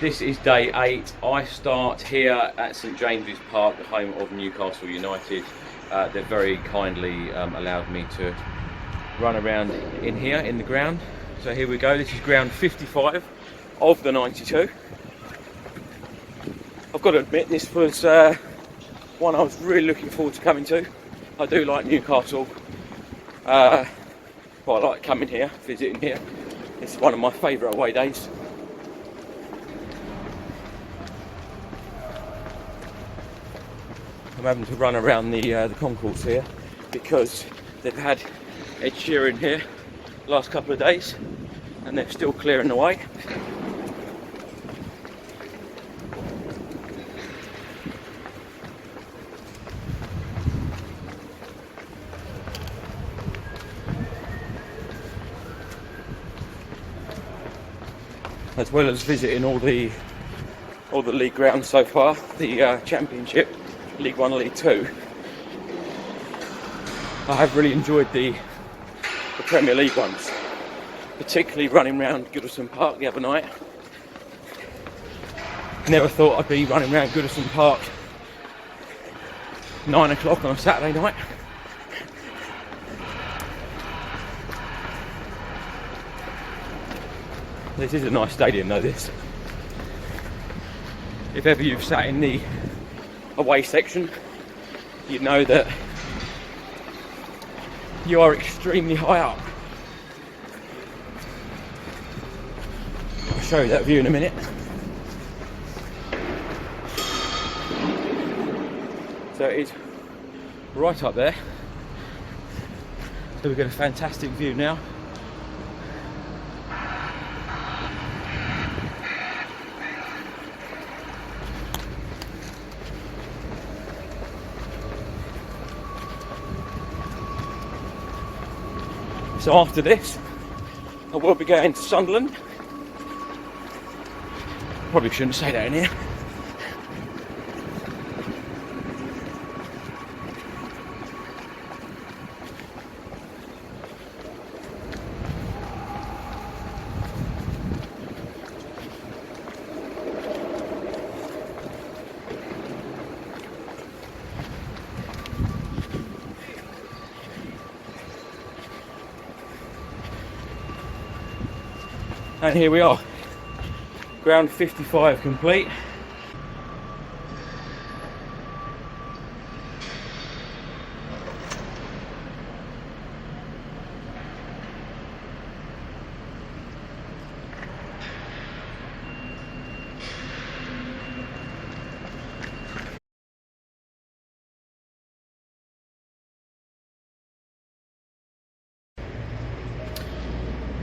This is day 8. I start here at St James's Park, the home of Newcastle United. They've very kindly allowed me to run around in here in the ground. So here we go. This is ground 55 of the 92. I've got to admit, this was one I was really looking forward to coming to. I do like Newcastle. I like coming here, visiting here. It's one of my favourite away days. I'm having to run around the concourse here because they've had Ed Sheeran here the last couple of days and they're still clearing the way. As well as visiting all the league grounds so far, the Championship, League 1, League 2. I have really enjoyed the Premier League ones, particularly running around Goodison Park the other night. Never thought I'd be running around Goodison Park 9 o'clock on a Saturday night. This is a nice stadium though, this. If ever you've sat in the away section, you know that you are extremely high up. I'll show you that view in a minute. So it is right up there. So we've got a fantastic view now. So after this, I will be going to Sunderland. Probably shouldn't say that in here. And here we are, ground 55 complete.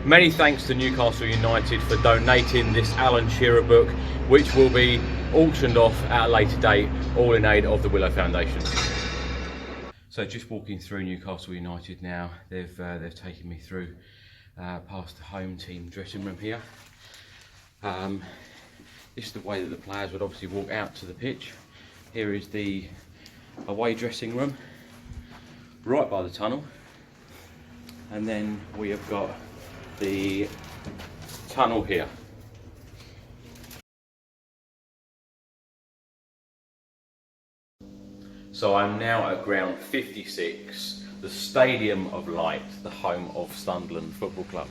Many thanks to Newcastle United for donating this Alan Shearer book, which will be auctioned off at a later date, all in aid of the Willow Foundation. So just walking through Newcastle United now, they've taken me through past the home team dressing room here. This is the way that the players would obviously walk out to the pitch. Here is the away dressing room, right by the tunnel, and then we have got the tunnel here. So I'm now at ground 56, the Stadium of Light, the home of Sunderland Football Club.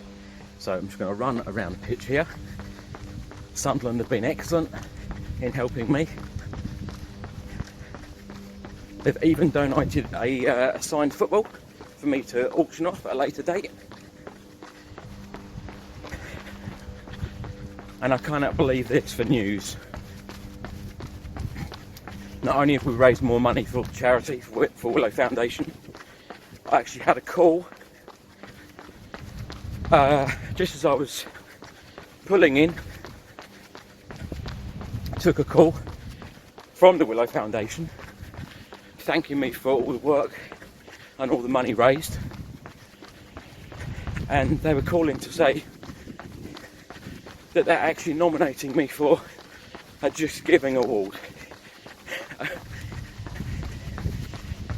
So I'm just going to run around the pitch here. Sunderland have been excellent in helping me. They've even donated a signed football for me to auction off at a later date. And I cannot believe this for news. Not only have we raised more money for charity, for Willow Foundation, I actually had a call just as I was pulling in. Took a call from the Willow Foundation thanking me for all the work and all the money raised, and they were calling to say that they're actually nominating me for a Just Giving award.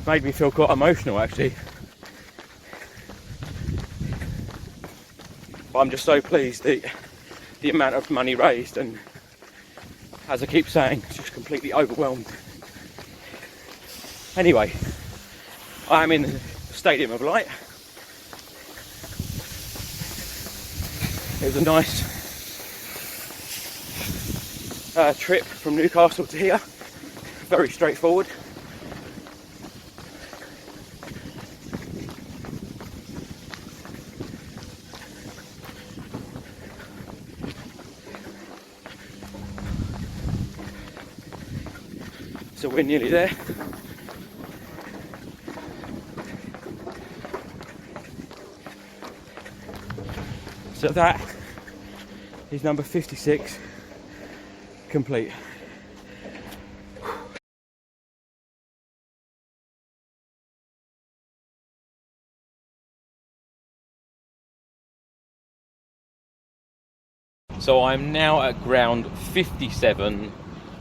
Made me feel quite emotional actually. But I'm just so pleased that the amount of money raised and as I keep saying, just completely overwhelmed. Anyway, I am in the Stadium of Light. It was a nice trip from Newcastle to here, very straightforward. So we're nearly there. So that is number 56 complete. So I'm now at ground 57,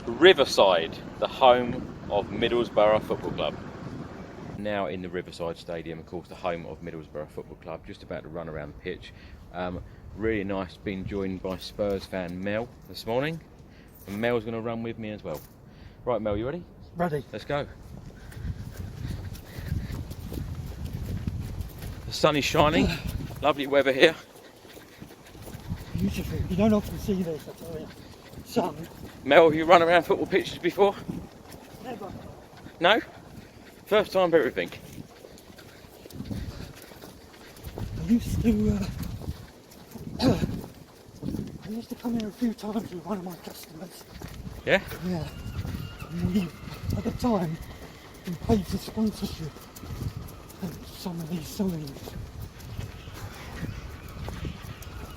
Riverside, the home of Middlesbrough Football Club. Now in the Riverside Stadium, of course, the home of Middlesbrough Football Club, just about to run around the pitch. Really nice being joined by Spurs fan Mel this morning, and Mel's going to run with me as well. Right, Mel, you ready? Ready. Let's go. The sun is shining, lovely weather here. Beautiful. You don't often see this, I tell you. Sun. Mel, have you run around football pitches before? Never. No? First time for everything. I used to come here a few times with one of my customers. Yeah? Yeah. And we, at the time, we paid for sponsorship of some of these signs.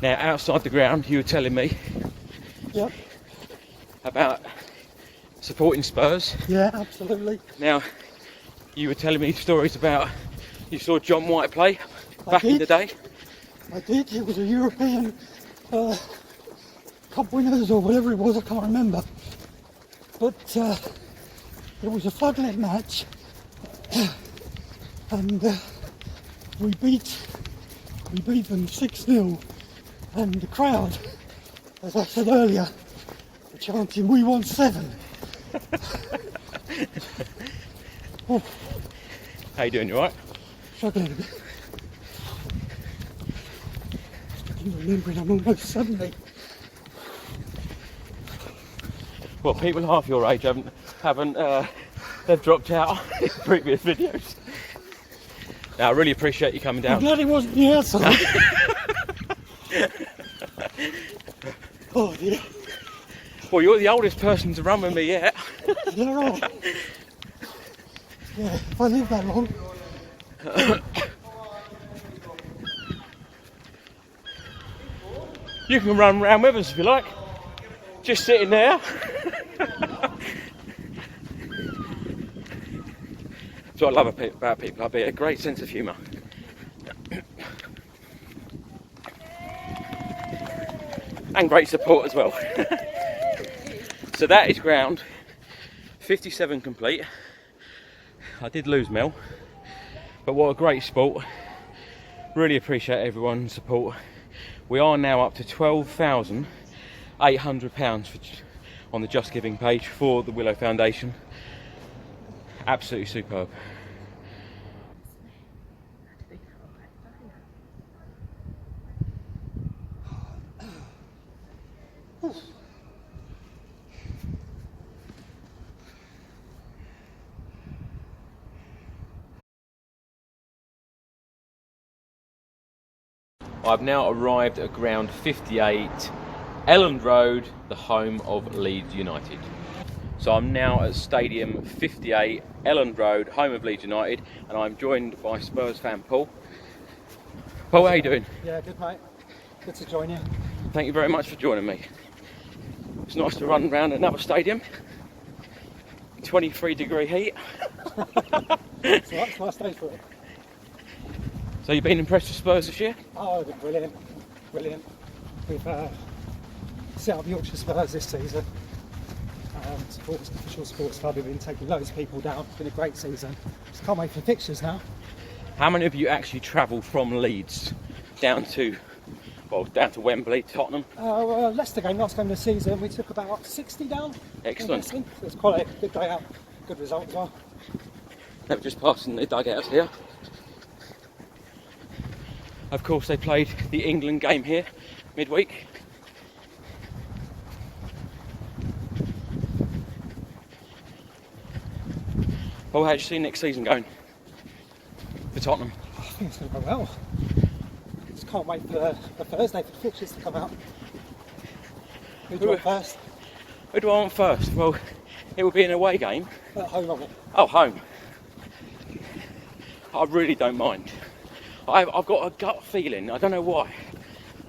Now, outside the ground, you were telling me Yep. about supporting Spurs. Yeah, absolutely. Now, you were telling me stories about you saw John White play back in the day. I did. It was a European Cup winners or whatever it was, I can't remember. But it was a floodlit match, and we beat them 6-0, and the crowd, as I said earlier, were chanting, "We want 7." Oh. How you doing? You alright? Struggling a bit. I'm remembering I'm almost 70. Well, people half your age haven't they've dropped out in previous videos. Now, I really appreciate you coming down. I'm glad it wasn't the outside. Oh dear. Well, you're the oldest person to run with me yet. Is that right? Yeah, if I live that long. You can run around with us if you like. Just sitting there. That's what I love about people. I've a great sense of humour. And great support as well. So that is ground 57 complete. I did lose Mel, but what a great sport. Really appreciate everyone's support. We are now up to £12,800 on the Just Giving page for the Willow Foundation. Absolutely superb. I've now arrived at ground 58, Elland Road, the home of Leeds United. So I'm now at Stadium 58, Elland Road, home of Leeds United, and I'm joined by Spurs fan Paul. Paul, how you doing? Yeah, good mate. Good to join you. Thank you very much for joining me. It's nice to run around another stadium. 23-degree heat. So that's my stage for it. So you've been impressed with Spurs this year? Oh, they're brilliant. Brilliant. We've set up Yorkshire Spurs this season. Official sports club, we've been taking loads of people down. It's been a great season. Just can't wait for fixtures now. How many of you actually travel from Leeds down to Well, down to Wembley, Tottenham. Leicester game, last game of the season, we took about 60 down. Excellent. So it's quite a good day out, good result as well. They were just passing the dugouts here. Of course, they played the England game here midweek. Well, how do you see next season going for Tottenham? I think it's going to go well. Just can't wait for Thursday for the fixtures to come out. Who do you want first? Who do I want first? Well, it will be an away game. At home, I want. Oh, home. I really don't mind. I've got a gut feeling, I don't know why,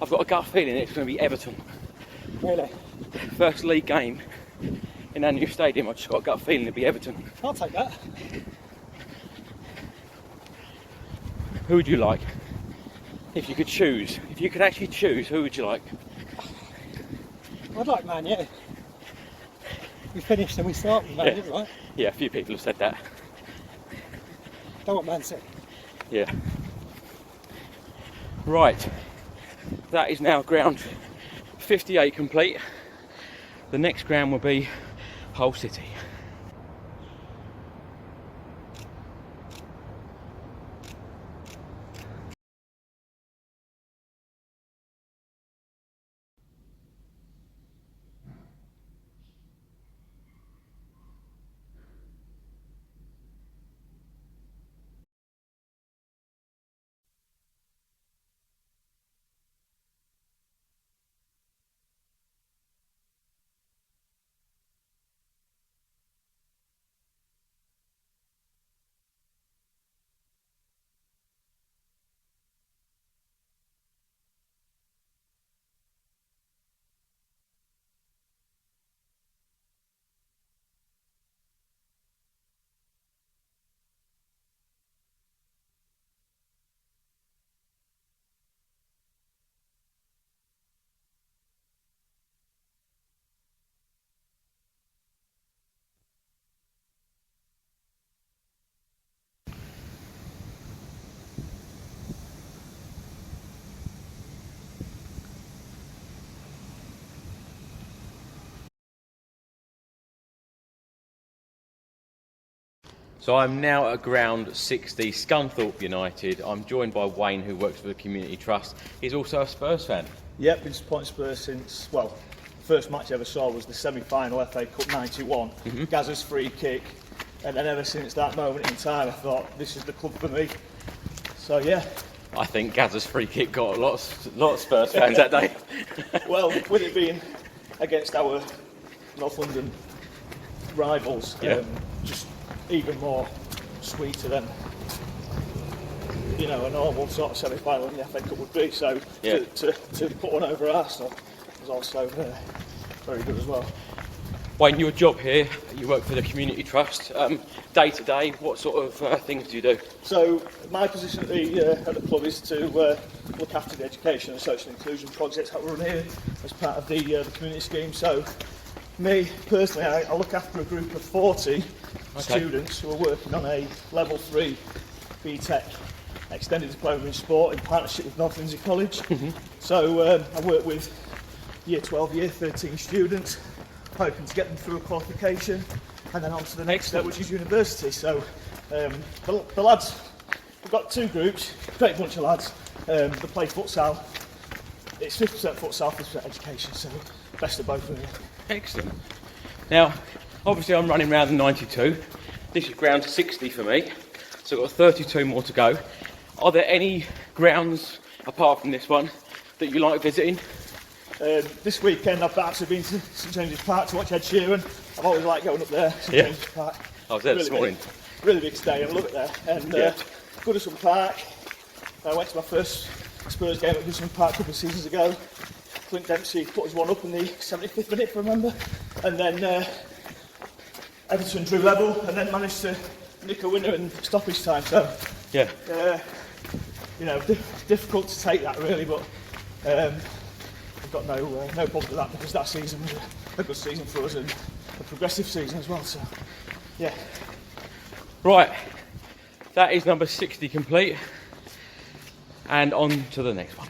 I've got a gut feeling it's going to be Everton. Really? First league game in our new stadium, I've just got a gut feeling it'll be Everton. I'll take that. Who would you like? If you could choose, if you could actually choose, who would you like? I'd like Man U. We finished and we start with Man U, right? Yeah, a few people have said that. Don't want Man City. Yeah. Right, that is now ground 58 complete. The next ground will be Hull City. So I'm now at ground 60, Scunthorpe United. I'm joined by Wayne, who works for the Community Trust. He's also a Spurs fan. Yep, been supporting Spurs since, well, first match I ever saw was the semi-final FA Cup 91, Gazza's free kick, and then ever since that moment in time I thought, this is the club for me. So yeah. I think Gazza's free kick got a lot of Spurs fans that day. Well, with it being against our North London rivals, just even more sweeter than, you know, a normal sort of semi-final in the FA Cup would be. So to put one over Arsenal was also very good as well. Wayne, your job here, you work for the Community Trust. Day to day, what sort of things do you do? So my position at the club is to look after the education and social inclusion projects that we run here as part of the community scheme. So me personally, I look after a group of 40 students who are working on a level 3 BTEC extended diploma in sport in partnership with North Lindsey College. So I work with year 12, year 13 students, hoping to get them through a qualification and then on to the next step, which is university. So the lads, we've got two groups, great bunch of lads. They play futsal. It's 50% futsal, 50% education, so best of both really. Excellent. Now, obviously I'm running round the 92. This is ground 60 for me, so I've got 32 more to go. Are there any grounds, apart from this one, that you like visiting? This weekend I've actually been to St James's Park to watch Ed Sheeran. I've always liked going up there, St James's Park. I was there this morning. Really big stadium, I love it there. And Goodison Park, I went to my first Spurs game at Goodison Park a couple of seasons ago. Clint Dempsey put us one up in the 75th minute, if I remember. And then Everton drew level and then managed to nick a winner in stoppage time. So, you know, difficult to take that really, but I've got no problem with that because that season was a good season for us and a progressive season as well. So, yeah. Right, that is number 60 complete, and on to the next one.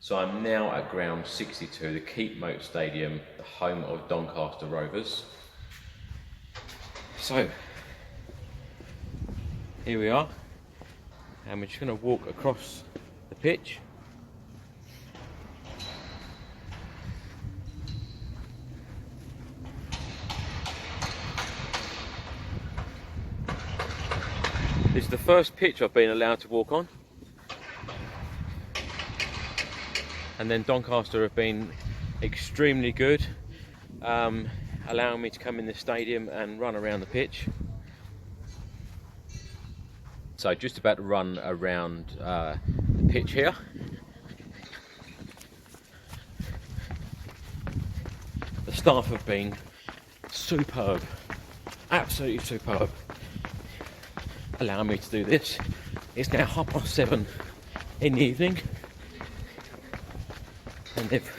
So I'm now at ground 62, the Keepmoat Stadium, the home of Doncaster Rovers. So, here we are, and we're just going to walk across the pitch. This is the first pitch I've been allowed to walk on. And then Doncaster have been extremely good, allowing me to come in the stadium and run around the pitch. So just about to run around the pitch here. The staff have been superb, absolutely superb, allowing me to do this. It's now 7:30 in the evening, and they've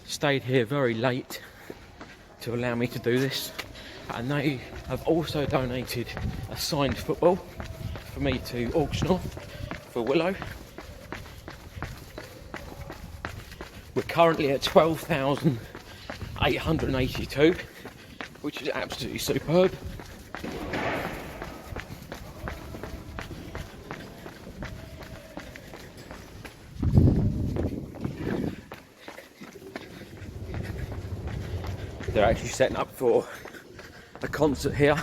stayed here very late to allow me to do this. And they have also donated a signed football for me to auction off for Willow. We're currently at 12,882, which is absolutely superb. They're actually setting up for a concert here.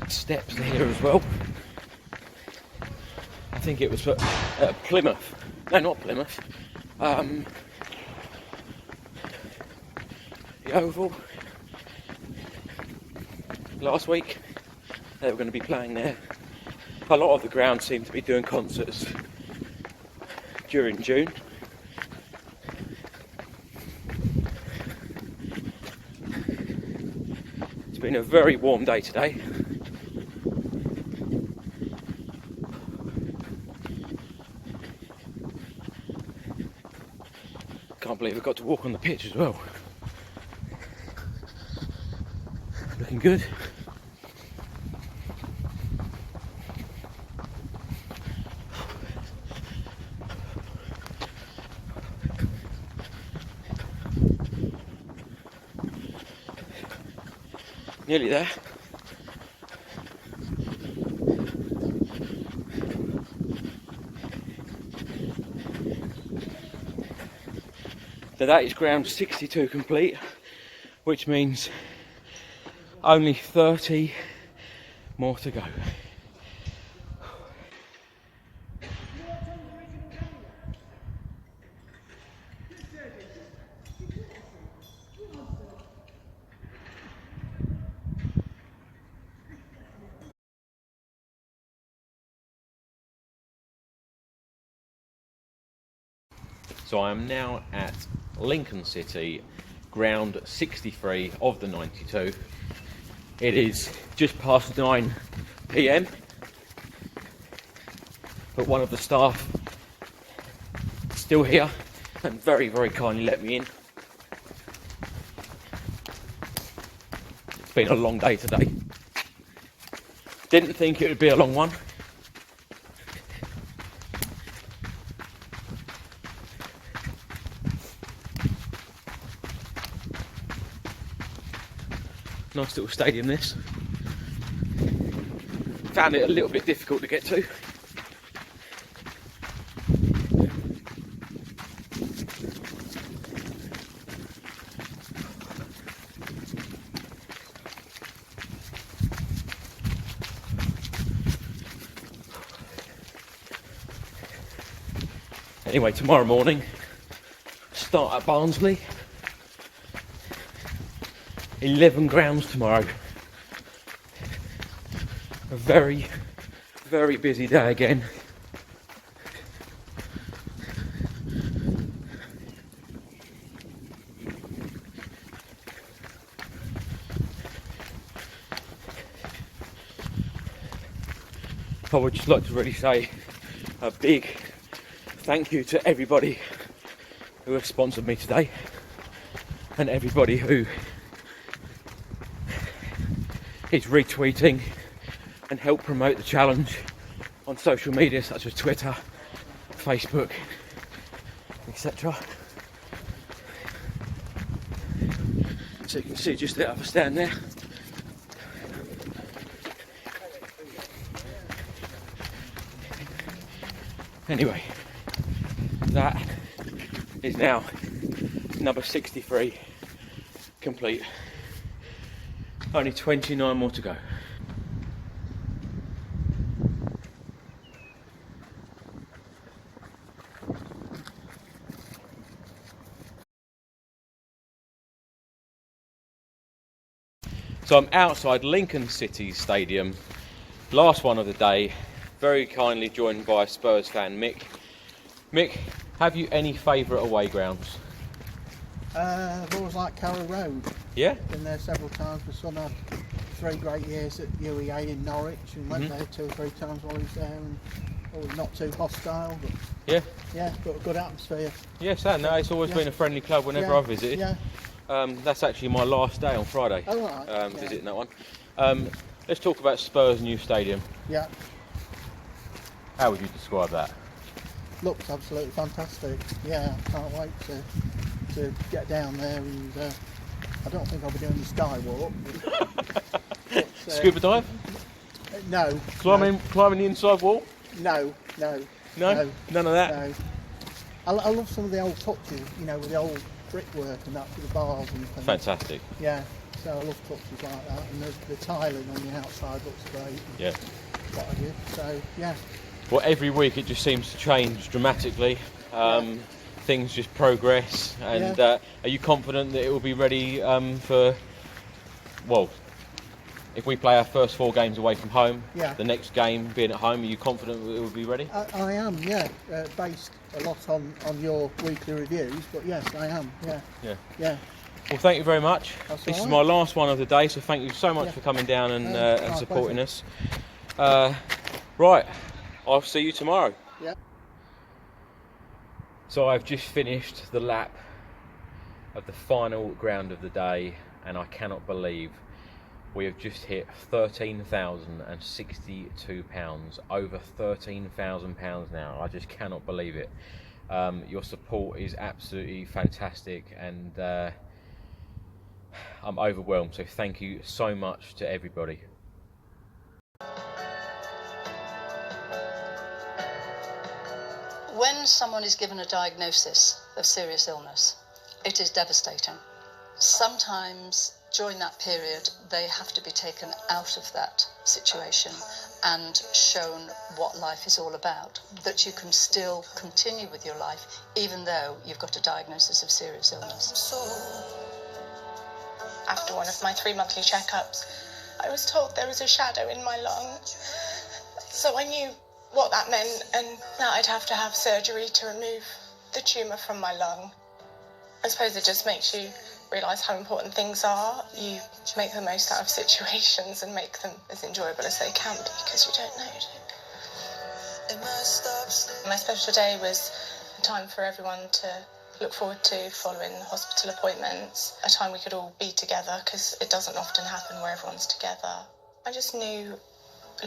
Steps here as well. I think it was for Plymouth. No, not Plymouth. Yeovil. Last week they were going to be playing there. A lot of the ground seemed to be doing concerts during June. It's been a very warm day today. Can't believe I've got to walk on the pitch as well. Looking good. Nearly there. So that is ground 62 complete, which means only 30 more to go. So I am now at Lincoln City, ground 63 of the 92. It is just past 9 PM, but one of the staff is still here and very, very kindly let me in. It's been a long day today. Didn't think it would be a long one. Nice little stadium this. Found it a little bit difficult to get to. Anyway, tomorrow morning, start at Barnsley. 11 grounds tomorrow. A very, very busy day again. I would just like to really say a big thank you to everybody who has sponsored me today and everybody who is retweeting and help promote the challenge on social media such as Twitter, Facebook, etc. So you can see just the other stand there. Anyway, that is now number 63 complete. Only 29 more to go. So I'm outside Lincoln City Stadium, last one of the day, very kindly joined by Spurs fan Mick. Mick, have you any favourite away grounds? I've always liked Carrow Road. Yeah? Been there several times. My son had 3 great years at UEA in Norwich and went there 2 or 3 times while he was there. And not too hostile, but yeah, but a good atmosphere. Yes, no, it's always been a friendly club whenever I've visited. Yeah. That's actually my last day on Friday. Oh, right. Visiting that one. Let's talk about Spurs' new stadium. Yeah. How would you describe that? Looks absolutely fantastic. Yeah, I can't wait to get down there, and I don't think I'll be doing the skywalk. But, Scuba dive? No. Climbing the inside wall? No. No? None of that? No. I love some of the old touches, with the old brickwork and that for the bars and things. Fantastic. Yeah, so I love touches like that, and the tiling on the outside looks great. Yeah. What have you? So yeah. Well, every week it just seems to change dramatically. Things just progress, and are you confident that it will be ready for? Well, if we play our first 4 games away from home, the next game being at home, are you confident that it will be ready? I am, yeah. Based a lot on your weekly reviews, but yes, I am, yeah. Well, thank you very much. This is my last one of the day, so thank you so much for coming down and supporting us. Right, I'll see you tomorrow. Yeah. So I've just finished the lap of the final ground of the day, and I cannot believe we have just hit £13,062, over £13,000 now. I just cannot believe it. Your support is absolutely fantastic, and I'm overwhelmed, so thank you so much to everybody. When someone is given a diagnosis of serious illness, it is devastating. Sometimes during that period, they have to be taken out of that situation and shown what life is all about, that you can still continue with your life even though you've got a diagnosis of serious illness. After one of my 3 monthly checkups, I was told there was a shadow in my lung. So I knew what that meant, and that I'd have to have surgery to remove the tumour from my lung. I suppose it just makes you realise how important things are. You make the most out of situations and make them as enjoyable as they can be, because you don't know, do you? My special day was a time for everyone to look forward to following hospital appointments, a time we could all be together, because it doesn't often happen where everyone's together. I just knew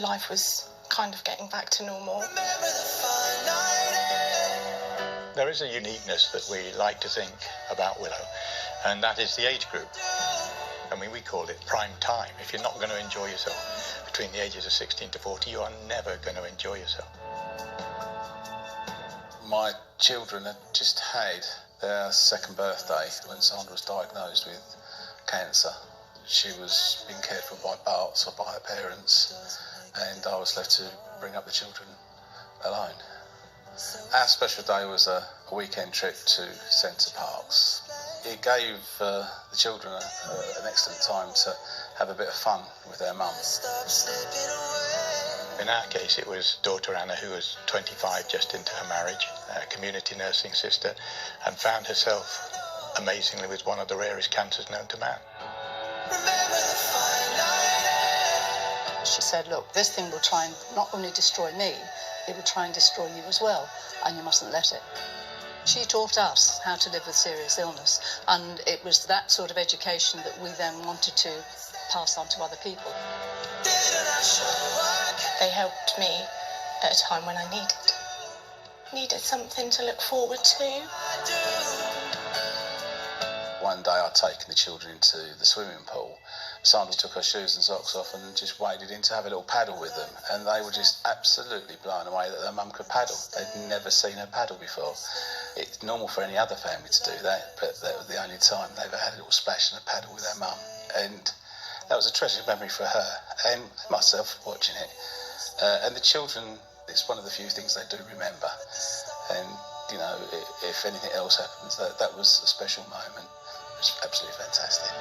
life was kind of getting back to normal. There is a uniqueness that we like to think about Willow, and that is the age group. I mean, we call it prime time. If you're not going to enjoy yourself between the ages of 16 to 40, you are never going to enjoy yourself. My children had just had their 2nd birthday when Sandra was diagnosed with cancer. She was being cared for by Barts or by her parents, and I was left to bring up the children alone. Our special day was a weekend trip to Centre Parks. It gave the children an excellent time to have a bit of fun with their mum. In our case, it was daughter Anna, who was 25, just into her marriage, a community nursing sister, and found herself, amazingly, with one of the rarest cancers known to man. She said, look, this thing will try and not only destroy me, it will try and destroy you as well, and you mustn't let it. She taught us how to live with serious illness, and it was that sort of education that we then wanted to pass on to other people. They helped me at a time when I needed something to look forward to. One day I'd taken the children into the swimming pool. Sandra took her shoes and socks off and just waded in to have a little paddle with them, and they were just absolutely blown away that their mum could paddle. They'd never seen her paddle before. It's normal for any other family to do that, but that was the only time they ever had a little splash and a paddle with their mum, and that was a treasured memory for her and myself watching it. And the children, it's one of the few things they do remember, and you know, if anything else happens, that was a special moment. It was absolutely fantastic.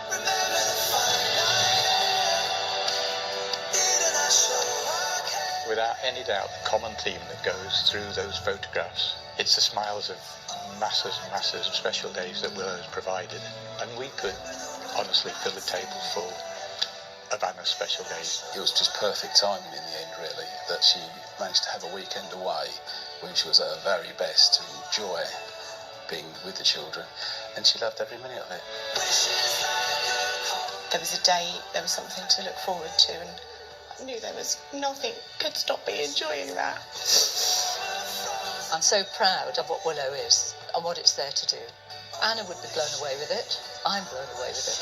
Without any doubt, the common theme that goes through those photographs, it's the smiles of masses and masses of special days that Willow's provided, and we could honestly fill the table full of Anna's special days. It was just perfect timing in the end, really, that she managed to have a weekend away when she was at her very best to enjoy being with the children, and she loved every minute of it. There was a day, there was something to look forward to, and I knew there was nothing could stop me enjoying that. I'm so proud of what Willow is and what it's there to do. Anna would be blown away with it. I'm blown away with it.